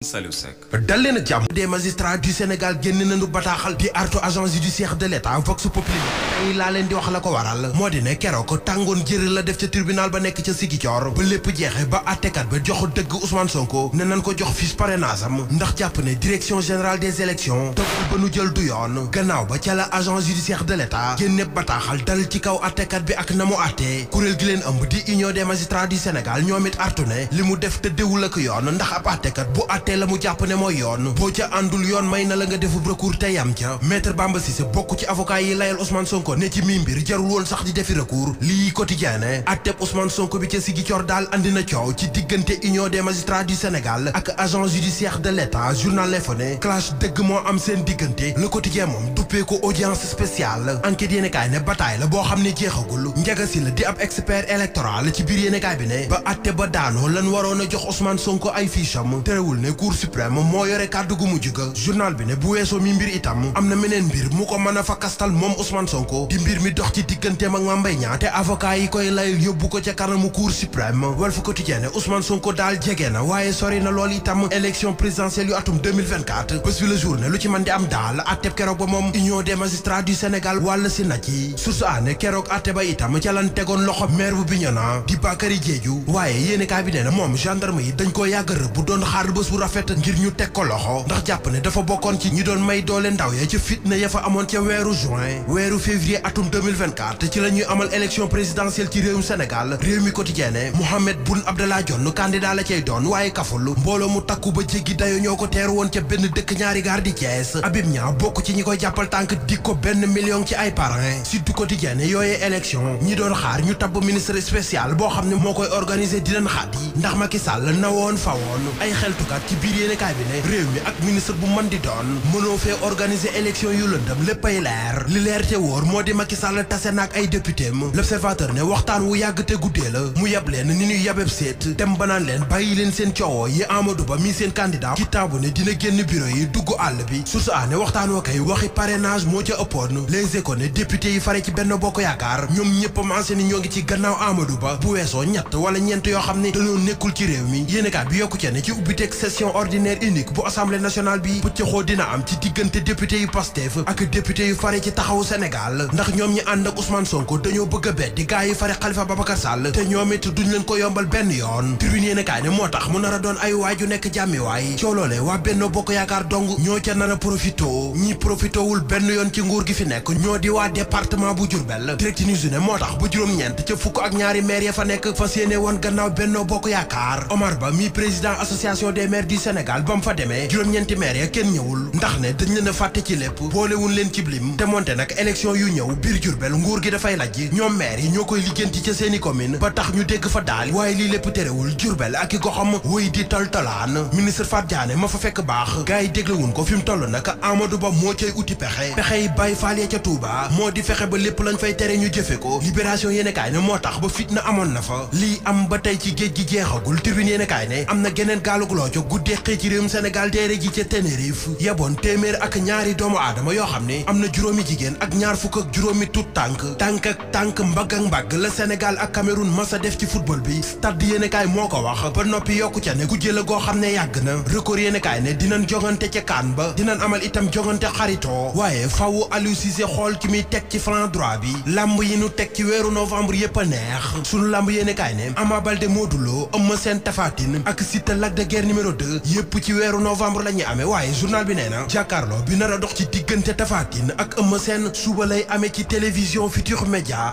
Saliou Seck. dal leen ak jàmm. des magistrats du Sénégal génn nañu bataaxal di artu agence judiciaire de l'État Vox Populi tey laa leen di wax la ko waral moo di ne keroog tàngoon jëri la def ca tribunal ba nekk ca Ziguinchor ba lépp jeexe ba àttekat ba jox dëgg Ousmane Sonko ne nañ ko jox fiche parrainage am ndax jàpp ne direction générale des élections dogal ba nu jël du yoon gannaaw ba ca la agence judiciaire de l'État génne bataaxal dal ci kaw àttekat bi ak na mu àttee kuréel gi leen ëmb di union des magistrats du Sénégal ñoom it artu ne li mu def tëddewul ak yoon ndax ab àttekat bu àttee la mu jàpp ne mooy yoon boo ca àndul yoon may na la nga defub recours te yam ca maître Bamba Cissé bokk ci avocat yi layal Ousmane Sonko ne ci mi mbir jarul woon sax di defi recours lii quotidien ne atteb Ousmane Sonko bi ca Ziguinchor daal andi na coow ci diggante union des magistrats du Sénégal ak agence judiciaire de l'État journal L'Info ne clash dëgg moo am seen diggante le quotidien moom duppee ko audience spéciale enquête yéenekaay ne bataille la boo xam ne jeexagul Ndiaga Sylla di ab expert électoral ci biir yéenekaay bi ne ba atte ba daanoo lan waroon a jox Ousmane Sonko ay fiche am terewul ne cour suprême moo yore kàddu gu mujj ga journal bi ne bu weesoo mi mbir itam am na meneen mbir mu ko mën a fa kastal moom Ousmane Sonko di mbir mi dox ci digganteem ak Mame Mbaye Niang te avocat yi koy layal yóbbu ko ca kanamu cour suprême Walf Quotidien ne Ousmane Sonko daal jege na waaye sori na lool itam élection présidentielle yu atum 2024 bés bi la journée lu ci mën di am daal atteb keroog ba moom union des magistrats du Sénégal wàll si na ci source aane keroog atte ba itam ca lan tegoon loxo maire bu Bignona di Bakary Diédhiou waaye yéenekaay bi nee na moom gendarme yi dañ ko yàgg rëbb bu doon xaar bés bu rafet ngir ñu teg ko loxo ndax jàpp ne dafa bokkoon ci ñi doon may doole ndaw ya ca fitna ya fa amoon ca weeru juin weeru février atum 2024 ci la ñuy amal élection présidentielle ci réewum Sénégal réew mi quotidien ne Mohamed Boun Abdallah Dionne candidat la cay doon waaye kaful mbooloo mu takku ba jéggi dayo ñoo ko teer woon ca benn dëkk ñaari gaar di Thiès Habib Niang bokk ci ñi koy jàppal tànk di ko $1 million ci ay parrain Sud Quotidien ne yooyee élection ñi doon xaar ñu tabb ministre spécial boo xam ne moo koy organiser di leen xaat yi ndax Macky Sall nawoon fawoon ay xeltukat ci biir yéenekaay bi ne réew mi ak ministre bu mën di doon mënoo fee organiser élection yu lëndëm léppay leer li leer te wóor moo di Macky Sall tase na ak ay député m l'observateur ne waxtaan wu yàgg te guddee la mu yab leen ni ñuy yabeb seet dem banaan leen bàyyi leen seen coowoo yi Amadou Ba mi seen candidat ci taabu ne dina génn bureau yi dugg àll bi source a ne waxtaan wa kay waxi parrainage moo ca ëppoon Les Échos ne député yi fare ci Benno Bokk Yaakaar ñoom ñëpp mancé ni ñoo ngi ci gannaaw Amadou Ba bu weesoo ñett wala ñeent yoo xam ne dañoo nekkul ci réew mi yéenekaay bi yokku ca ne ci ubbiteeg session ordinaire unique bu assemblée nationale bi pëccëxoo dina am ci diggante député yu Pastef ak député yu fare ci taxawu Sénégal ndax ñoom ñi ànd ak Ousmane Sonko dañoo bëgg a beddi gaa yi fare Khalifa Babacar Sall te ñoom it duñ leen ko yombal benn yoon tribune yéenekaay ne moo tax mu nar a doon ay waaju nekk jàmmi waay cooloole waa Benno Bokk Yaakaar dong ñoo ca nar a profito ñi profitowul benn yoon ci nguur gi fi nekk ñoo di waa département bu Diourbel Direct News ne moo tax ba juróom-ñeent ca fukk ak ñaari maire ya fa nekk fas yéene woon gannaaw Benno Bokk Yaakaar Omar Ba mi président association des maires du Sénégal ba mu fa demee juróom-ñeenti maire ya kenn ñëwul ndax ne dañ leen a fàtte ci lépp boolewuñ leen ci blim te moonte nag élection yu ñëw biir Diourbel nguur gi dafay lajj ñoom maire yi ñoo koy lijjanti ca seeni commune ba tax ñu dégg fa daal waaye lii lépp terewul Diourbel ak i goxam wëy di toltolaan ministre Fatou Diané ma fa fekk baax gars yi déglewuñ ko fi mu toll nag Amadou Ba moo cay uti pexe yi Baye Fall ya ca Touba moo di fexe ba lépp lañ fay tere ñu jëfe ko libération yéenekaay ne moo tax ba fitna amoon na fa lii am ba tey ci géej gi jeexagul tribune yéenekaay ne am na geneen gaalug looco guddee xëy ci réewum Sénégal teere ji ca Tenerife yeboon téeméer ak ñaari doomu aadama yoo xam ne am na juróomi jigéen ak ñaar fukk ak juróomi tut tànk mbagg ak mbagg la Sénégal ak Cameroun masa def ci football bi stade yéenekaay moo ko wax ba noppi yokku ca ne ku jëla goo xam ne yàgg na record yéenekaay ne dinañ jongante ca kaan ba dinañ amal itam jongante xaritoo waaye faw Aliou Cissé xool ki muy teg ci flanc droit bi lamb yi nu teg ci weeru novembre yépp a neex sunu lamb yéenekaay ne Ama Baldé Modou Lô Eumeu Sène Tapha Tine ak Siteu Lac de Guiers numéro 2 yépp ci weeru novembre la ñuy amee waaye journal bi nee na jàkkaarloo bi nar a dox ci diggante Tapha Tine ak Eumeu Sène suba lay amee ci télévision Futurs Médias